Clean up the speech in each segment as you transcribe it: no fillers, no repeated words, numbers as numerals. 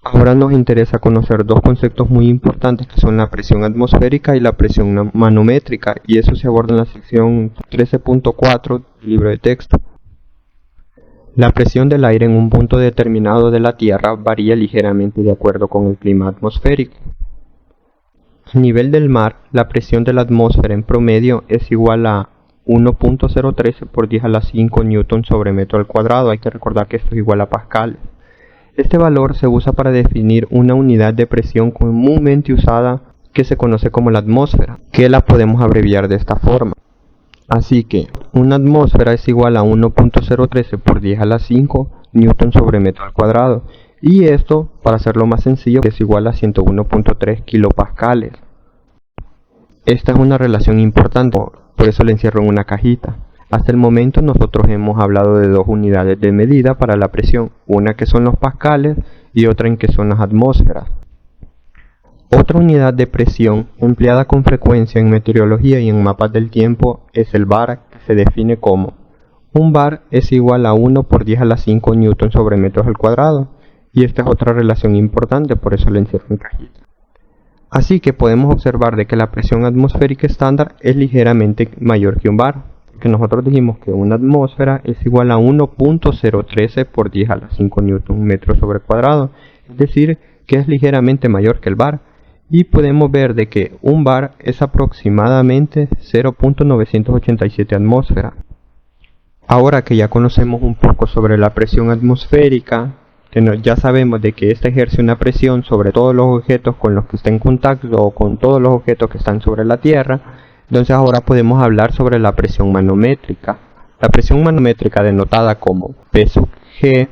Ahora nos interesa conocer dos conceptos muy importantes que son la presión atmosférica y la presión manométrica, y eso se aborda en la sección 13.4 del libro de texto. La presión del aire en un punto determinado de la Tierra varía ligeramente de acuerdo con el clima atmosférico. A nivel del mar, la presión de la atmósfera en promedio es igual a 1.013 por 10 a la 5 newton sobre metro al cuadrado. Hay que recordar que esto es igual a pascal. Este valor se usa para definir una unidad de presión comúnmente usada que se conoce como la atmósfera, que la podemos abreviar de esta forma. Así que una atmósfera es igual a 1.013 por 10 a la 5 newton sobre metro al cuadrado, y esto, para hacerlo más sencillo, es igual a 101.3 kilopascales. Esta es una relación importante, por eso la encierro en una cajita. Hasta el momento nosotros hemos hablado de dos unidades de medida para la presión, una que son los pascales y otra en que son las atmósferas. Otra unidad de presión empleada con frecuencia en meteorología y en mapas del tiempo es el bar, que se define como: un bar es igual a 1 por 10 a la 5 newton sobre metros al cuadrado, y esta es otra relación importante, por eso la encierro en cajita. Así que podemos observar de que la presión atmosférica estándar es ligeramente mayor que un bar, que nosotros dijimos que una atmósfera es igual a 1.013 por 10 a la 5 newton metro sobre cuadrado, es decir, que es ligeramente mayor que el bar, y podemos ver de que un bar es aproximadamente 0.987 atmósferas. Ahora que ya conocemos un poco sobre la presión atmosférica, ya sabemos de que esta ejerce una presión sobre todos los objetos con los que está en contacto o con todos los objetos que están sobre la Tierra. Entonces ahora podemos hablar sobre la presión manométrica. La presión manométrica, denotada como P sub G,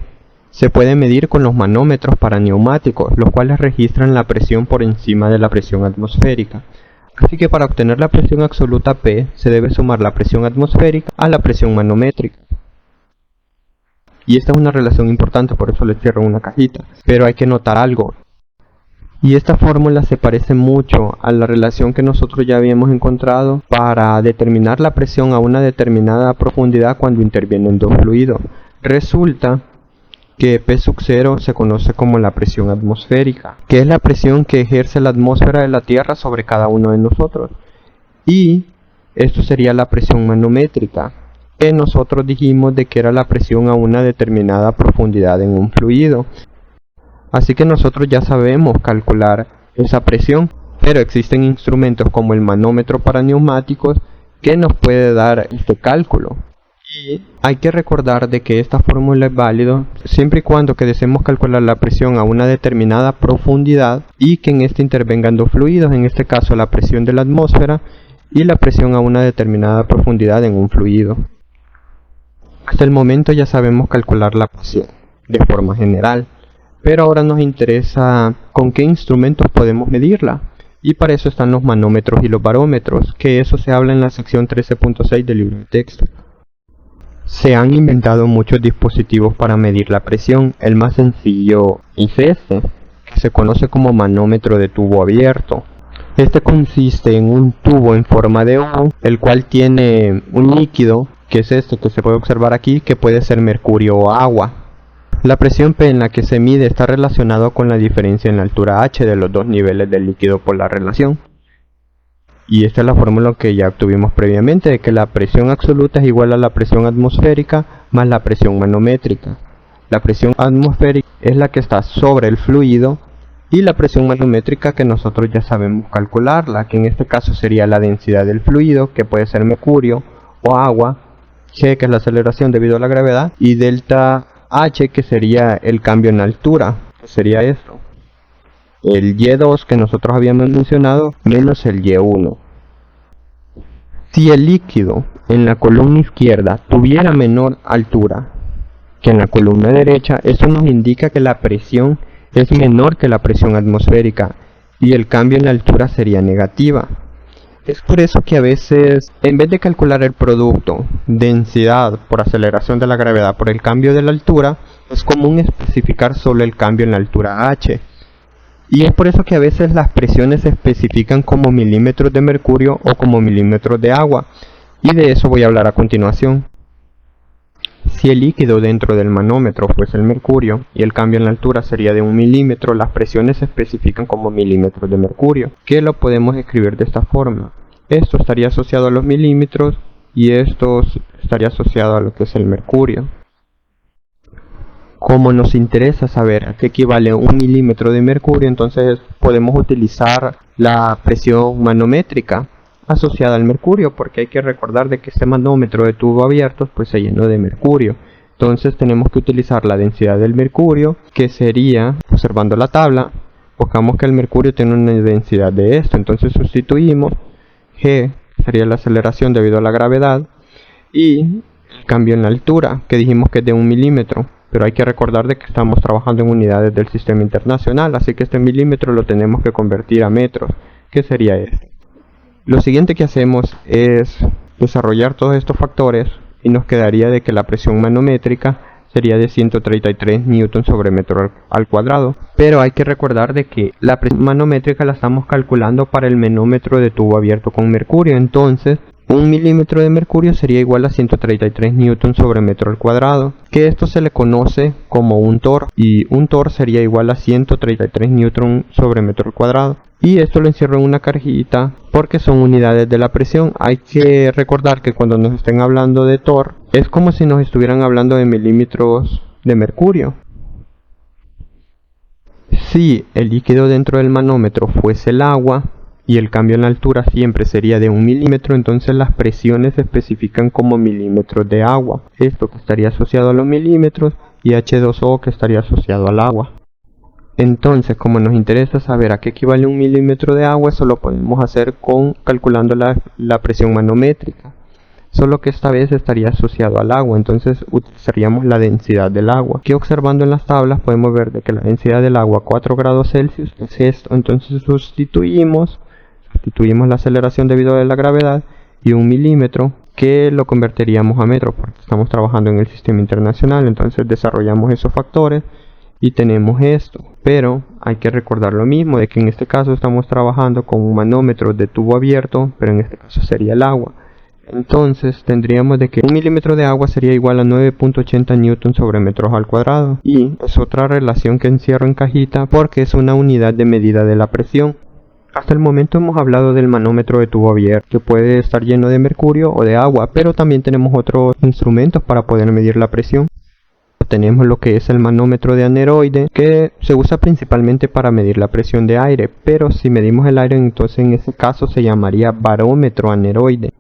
se puede medir con los manómetros para neumáticos, los cuales registran la presión por encima de la presión atmosférica. Así que para obtener la presión absoluta P, se debe sumar la presión atmosférica a la presión manométrica. Y esta es una relación importante, por eso le cierro una cajita. Pero hay que notar algo. Y esta fórmula se parece mucho a la relación que nosotros ya habíamos encontrado para determinar la presión a una determinada profundidad cuando intervienen dos fluidos. Resulta que P sub 0 se conoce como la presión atmosférica, que es la presión que ejerce la atmósfera de la Tierra sobre cada uno de nosotros. Y esto sería la presión manométrica, que nosotros dijimos de que era la presión a una determinada profundidad en un fluido. Así que nosotros ya sabemos calcular esa presión, pero existen instrumentos como el manómetro para neumáticos que nos puede dar este cálculo. Y hay que recordar de que esta fórmula es válida siempre y cuando que deseemos calcular la presión a una determinada profundidad y que en este intervengan dos fluidos, en este caso la presión de la atmósfera y la presión a una determinada profundidad en un fluido. Hasta el momento ya sabemos calcular la presión de forma general, pero ahora nos interesa con qué instrumentos podemos medirla, y para eso están los manómetros y los barómetros, que eso se habla en la sección 13.6 del libro de texto. Se han inventado muchos dispositivos para medir la presión. El más sencillo es este, que se conoce como manómetro de tubo abierto. Este consiste en un tubo en forma de U, el cual tiene un líquido, que es este que se puede observar aquí, que puede ser mercurio o agua. La presión P en la que se mide está relacionada con la diferencia en la altura H de los dos niveles del líquido por la relación. Y esta es la fórmula que ya obtuvimos previamente, de que la presión absoluta es igual a la presión atmosférica más la presión manométrica. La presión atmosférica es la que está sobre el fluido, y la presión manométrica que nosotros ya sabemos calcularla, que en este caso sería la densidad del fluido, que puede ser mercurio o agua, G, que es la aceleración debido a la gravedad, y delta H, que sería el cambio en altura, que sería esto. El Y2 que nosotros habíamos mencionado menos el Y1. Si el líquido en la columna izquierda tuviera menor altura que en la columna derecha, eso nos indica que la presión es menor que la presión atmosférica y el cambio en la altura sería negativa. Es por eso que a veces, en vez de calcular el producto densidad por aceleración de la gravedad por el cambio de la altura, es común especificar solo el cambio en la altura H. Y es por eso que a veces las presiones se especifican como milímetros de mercurio o como milímetros de agua, y de eso voy a hablar a continuación. Si el líquido dentro del manómetro fuese el mercurio y el cambio en la altura sería de 1 milímetro, las presiones se especifican como milímetros de mercurio, que lo podemos escribir de esta forma. Esto estaría asociado a los milímetros y esto estaría asociado a lo que es el mercurio. Como nos interesa saber a qué equivale 1 milímetro de mercurio, entonces podemos utilizar la presión manométrica asociada al mercurio, porque hay que recordar de que este manómetro de tubo abierto pues se llenó de mercurio. Entonces tenemos que utilizar la densidad del mercurio, que sería, observando la tabla, buscamos que el mercurio tiene una densidad de esto, entonces sustituimos G, sería la aceleración debido a la gravedad, y el cambio en la altura, que dijimos que es de 1 milímetro. Pero hay que recordar de que estamos trabajando en unidades del sistema internacional, así que este milímetro lo tenemos que convertir a metros, que sería este. Lo siguiente que hacemos es desarrollar todos estos factores y nos quedaría de que la presión manométrica sería de 133 newton sobre metro al cuadrado. Pero hay que recordar de que la presión manométrica la estamos calculando para el manómetro de tubo abierto con mercurio, entonces 1 milímetro de mercurio sería igual a 133 newton sobre metro al cuadrado, que esto se le conoce como un torr, y un torr sería igual a 133 newton sobre metro al cuadrado. Y esto lo encierro en una cajita porque son unidades de la presión. Hay que recordar que cuando nos estén hablando de torr, es como si nos estuvieran hablando de milímetros de mercurio. Si el líquido dentro del manómetro fuese el agua, y el cambio en la altura siempre sería de 1 milímetro, entonces las presiones se especifican como milímetros de agua. Esto que estaría asociado a los milímetros y H2O que estaría asociado al agua. Entonces, como nos interesa saber a qué equivale 1 milímetro de agua, eso lo podemos hacer calculando la presión manométrica. Solo que esta vez estaría asociado al agua, entonces utilizaríamos la densidad del agua, que observando en las tablas podemos ver de que la densidad del agua a 4 grados Celsius es esto. Entonces sustituimos la aceleración debido a la gravedad y 1 milímetro, que lo convertiríamos a metro porque estamos trabajando en el sistema internacional. Entonces desarrollamos esos factores y tenemos esto. Pero hay que recordar lo mismo, de que en este caso estamos trabajando con un manómetro de tubo abierto, pero en este caso sería el agua. Entonces tendríamos de que 1 milímetro de agua sería igual a 9.80 newton sobre metros al cuadrado, y es otra relación que encierro en cajita porque es una unidad de medida de la presión. Hasta el momento hemos hablado del manómetro de tubo abierto, que puede estar lleno de mercurio o de agua, pero también tenemos otros instrumentos para poder medir la presión. Tenemos lo que es el manómetro de aneroide, que se usa principalmente para medir la presión de aire, pero si medimos el aire, entonces en ese caso se llamaría barómetro aneroide.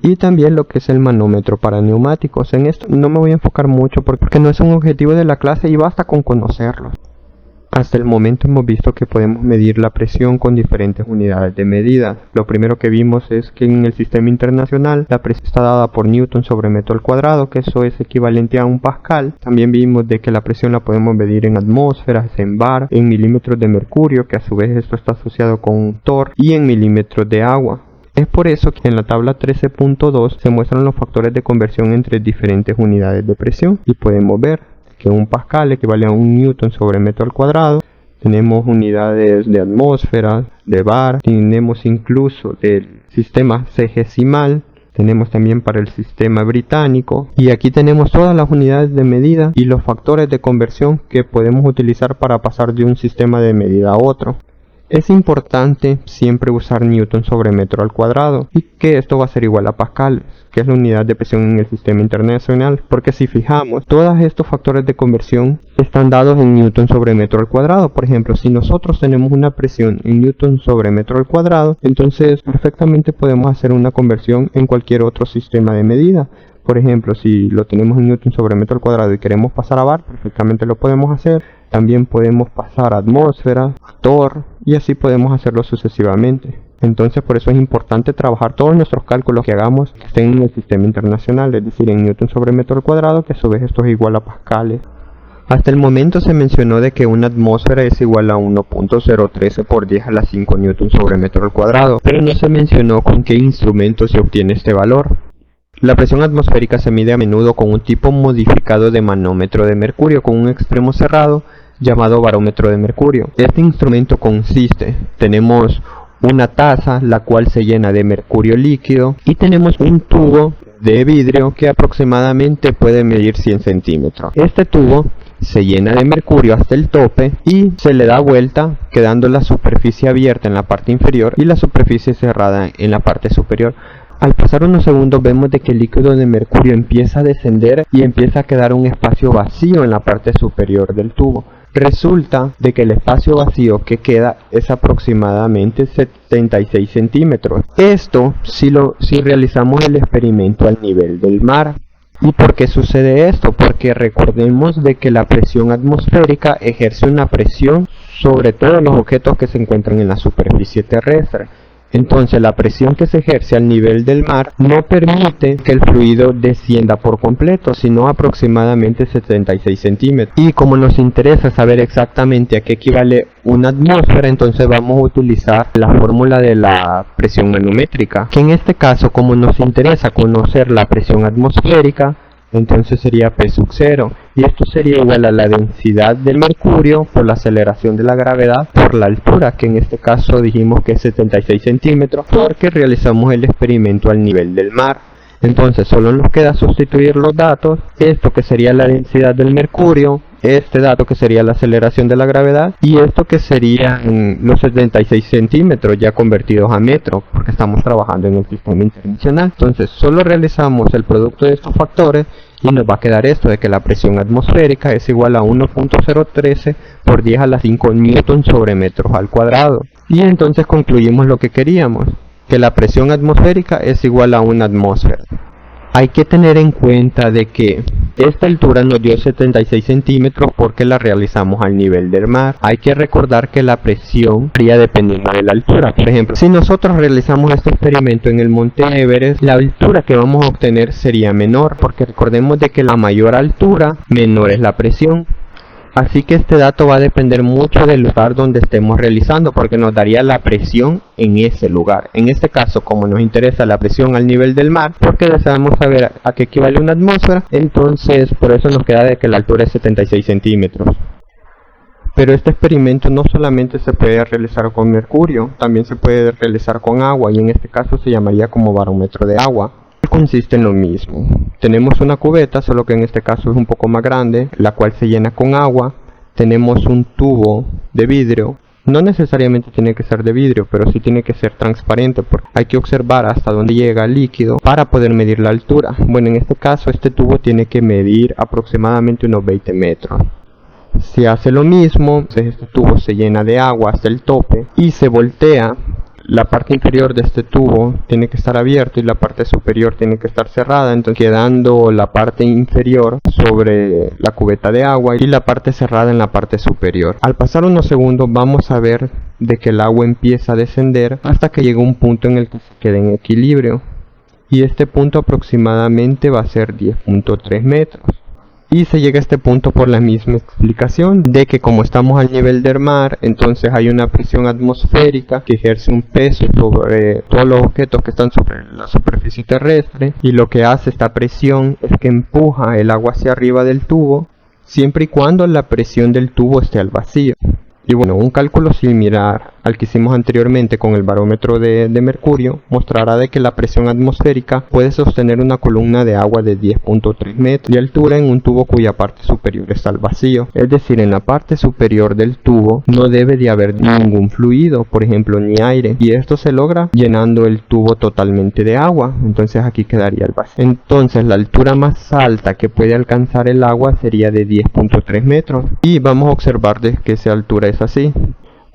Y también lo que es el manómetro para neumáticos. En esto no me voy a enfocar mucho porque no es un objetivo de la clase y basta con conocerlo. Hasta el momento hemos visto que podemos medir la presión con diferentes unidades de medida. Lo primero que vimos es que en el sistema internacional la presión está dada por newton sobre metro al cuadrado, que eso es equivalente a 1 pascal. También vimos de que la presión la podemos medir en atmósferas, en bar, en milímetros de mercurio, que a su vez esto está asociado con un torr, y en milímetros de agua. Es por eso que en la tabla 13.2 se muestran los factores de conversión entre diferentes unidades de presión, y podemos ver que 1 pascal equivale a 1 newton sobre metro al cuadrado. Tenemos unidades de atmósfera, de bar, tenemos incluso del sistema sexagesimal, tenemos también para el sistema británico, y aquí tenemos todas las unidades de medida y los factores de conversión que podemos utilizar para pasar de un sistema de medida a otro. Es importante siempre usar newton sobre metro al cuadrado, y que esto va a ser igual a pascales, que es la unidad de presión en el sistema internacional, porque si fijamos, todos estos factores de conversión están dados en newton sobre metro al cuadrado. Por ejemplo, si nosotros tenemos una presión en newton sobre metro al cuadrado, entonces perfectamente podemos hacer una conversión en cualquier otro sistema de medida. Por ejemplo, si lo tenemos en newton sobre metro al cuadrado y queremos pasar a bar, perfectamente lo podemos hacer. También podemos pasar a atmósfera, a torr, y así podemos hacerlo sucesivamente. Entonces por eso es importante trabajar todos nuestros cálculos que hagamos que estén en el sistema internacional, es decir, en newton sobre metro al cuadrado, que a su vez esto es igual a pascales. Hasta el momento se mencionó de que una atmósfera es igual a 1.013 por 10 a la 5 newton sobre metro al cuadrado, pero no se mencionó con qué instrumento se obtiene este valor. La presión atmosférica se mide a menudo con un tipo modificado de manómetro de mercurio con un extremo cerrado llamado barómetro de mercurio. Este instrumento consiste, tenemos una taza la cual se llena de mercurio líquido y tenemos un tubo de vidrio que aproximadamente puede medir 100 centímetros. Este tubo se llena de mercurio hasta el tope y se le da vuelta, quedando la superficie abierta en la parte inferior y la superficie cerrada en la parte superior. Al pasar unos segundos vemos de que el líquido de mercurio empieza a descender y empieza a quedar un espacio vacío en la parte superior del tubo. Resulta de que el espacio vacío que queda es aproximadamente 76 centímetros. Esto si realizamos el experimento al nivel del mar. ¿Y por qué sucede esto? Porque recordemos de que la presión atmosférica ejerce una presión sobre todos los objetos que se encuentran en la superficie terrestre. Entonces la presión que se ejerce al nivel del mar no permite que el fluido descienda por completo, sino aproximadamente 76 centímetros. Y como nos interesa saber exactamente a qué equivale una atmósfera, entonces vamos a utilizar la fórmula de la presión manométrica, que en este caso, como nos interesa conocer la presión atmosférica, entonces sería P sub 0, y esto sería igual a la densidad del mercurio por la aceleración de la gravedad por la altura, que en este caso dijimos que es 76 centímetros porque realizamos el experimento al nivel del mar. Entonces solo nos queda sustituir los datos, esto que sería la densidad del mercurio, este dato que sería la aceleración de la gravedad y esto que serían los 76 centímetros ya convertidos a metros, porque estamos trabajando en el sistema internacional. Entonces solo realizamos el producto de estos factores y nos va a quedar esto de que la presión atmosférica es igual a 1.013 por 10 a la 5 newton sobre metros al cuadrado. Y entonces concluimos lo que queríamos, que la presión atmosférica es igual a una atmósfera. Hay que tener en cuenta de que esta altura nos dio 76 centímetros porque la realizamos al nivel del mar. Hay que recordar que la presión varía dependiendo de la altura. Por ejemplo, si nosotros realizamos este experimento en el monte Everest, la altura que vamos a obtener sería menor, porque recordemos de que la mayor altura, menor es la presión. Así que este dato va a depender mucho del lugar donde estemos realizando, porque nos daría la presión en ese lugar. En este caso, como nos interesa la presión al nivel del mar, porque deseamos saber a qué equivale una atmósfera, entonces por eso nos queda de que la altura es 76 centímetros. Pero este experimento no solamente se puede realizar con mercurio, también se puede realizar con agua, y en este caso se llamaría como barómetro de agua. Consiste en lo mismo. Tenemos una cubeta, solo que en este caso es un poco más grande, la cual se llena con agua. Tenemos un tubo de vidrio. No necesariamente tiene que ser de vidrio, pero sí tiene que ser transparente, porque hay que observar hasta dónde llega el líquido para poder medir la altura. Bueno, en este caso este tubo tiene que medir aproximadamente unos 20 metros. Se hace lo mismo, entonces este tubo se llena de agua hasta el tope y se voltea. La parte inferior de este tubo tiene que estar abierta y la parte superior tiene que estar cerrada, entonces quedando la parte inferior sobre la cubeta de agua y la parte cerrada en la parte superior. Al pasar unos segundos vamos a ver de que el agua empieza a descender hasta que llega un punto en el que se queda en equilibrio, y este punto aproximadamente va a ser 10.3 metros. Y se llega a este punto por la misma explicación de que como estamos al nivel del mar, entonces hay una presión atmosférica que ejerce un peso sobre todos los objetos que están sobre la superficie terrestre, y lo que hace esta presión es que empuja el agua hacia arriba del tubo, siempre y cuando la presión del tubo esté al vacío. Y bueno, un cálculo similar al que hicimos anteriormente con el barómetro de mercurio mostrará de que la presión atmosférica puede sostener una columna de agua de 10.3 metros de altura en un tubo cuya parte superior está al vacío. Es decir, en la parte superior del tubo no debe de haber ningún fluido, por ejemplo ni aire, y esto se logra llenando el tubo totalmente de agua. Entonces aquí quedaría el vacío. Entonces la altura más alta que puede alcanzar el agua sería de 10.3 metros, y vamos a observar de que esa altura es así.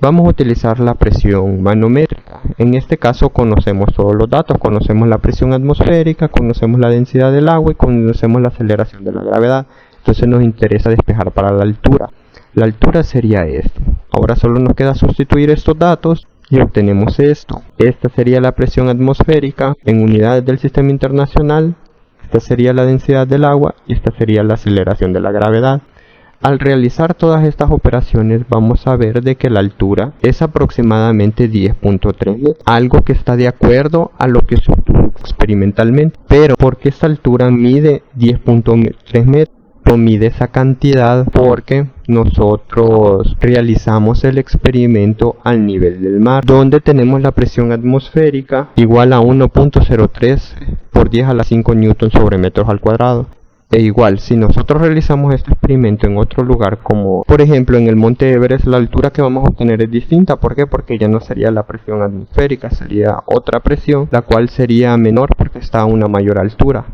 Vamos a utilizar la presión manométrica. En este caso conocemos todos los datos, conocemos la presión atmosférica, conocemos la densidad del agua y conocemos la aceleración de la gravedad. Entonces nos interesa despejar para la altura. La altura sería esto. Ahora solo nos queda sustituir estos datos y obtenemos esto. Esta sería la presión atmosférica en unidades del sistema internacional. Esta sería la densidad del agua y esta sería la aceleración de la gravedad. Al realizar todas estas operaciones vamos a ver de que la altura es aproximadamente 10.3 metros, algo que está de acuerdo a lo que se obtuvo experimentalmente. Pero ¿por qué esta altura mide 10.3 metros? mide esa cantidad porque nosotros realizamos el experimento al nivel del mar, donde tenemos la presión atmosférica igual a 1.03 por 10 a la 5 newton sobre metros al cuadrado. E igual, si nosotros realizamos este experimento en otro lugar, como por ejemplo en el monte Everest, la altura que vamos a obtener es distinta. ¿Por qué? Porque ya no sería la presión atmosférica, sería otra presión, la cual sería menor porque está a una mayor altura.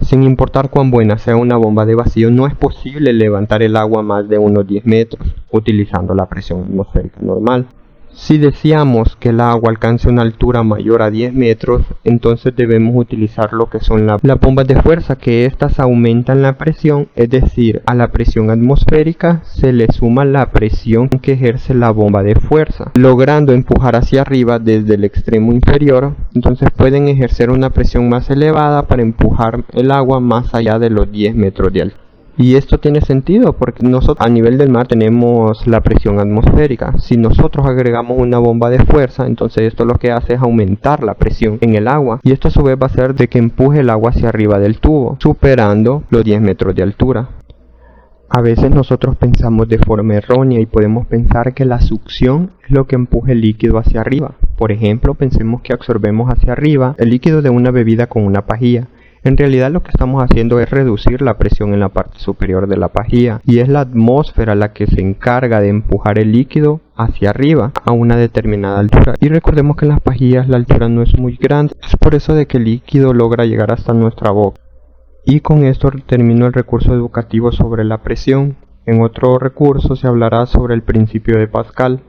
Sin importar cuán buena sea una bomba de vacío, no es posible levantar el agua más de unos 10 metros utilizando la presión atmosférica normal. Si deseamos que el agua alcance una altura mayor a 10 metros, entonces debemos utilizar lo que son las bombas de fuerza, que estas aumentan la presión, es decir, a la presión atmosférica se le suma la presión que ejerce la bomba de fuerza, logrando empujar hacia arriba desde el extremo inferior. Entonces pueden ejercer una presión más elevada para empujar el agua más allá de los 10 metros de altura. Y esto tiene sentido porque nosotros a nivel del mar tenemos la presión atmosférica. Si nosotros agregamos una bomba de fuerza, entonces esto lo que hace es aumentar la presión en el agua. Y esto a su vez va a hacer de que empuje el agua hacia arriba del tubo, superando los 10 metros de altura. A veces nosotros pensamos de forma errónea y podemos pensar que la succión es lo que empuja el líquido hacia arriba. Por ejemplo, pensemos que absorbemos hacia arriba el líquido de una bebida con una pajilla. En realidad lo que estamos haciendo es reducir la presión en la parte superior de la pajilla, y es la atmósfera la que se encarga de empujar el líquido hacia arriba a una determinada altura. Y recordemos que en las pajillas la altura no es muy grande, es por eso de que el líquido logra llegar hasta nuestra boca. Y con esto termino el recurso educativo sobre la presión. En otro recurso se hablará sobre el principio de Pascal.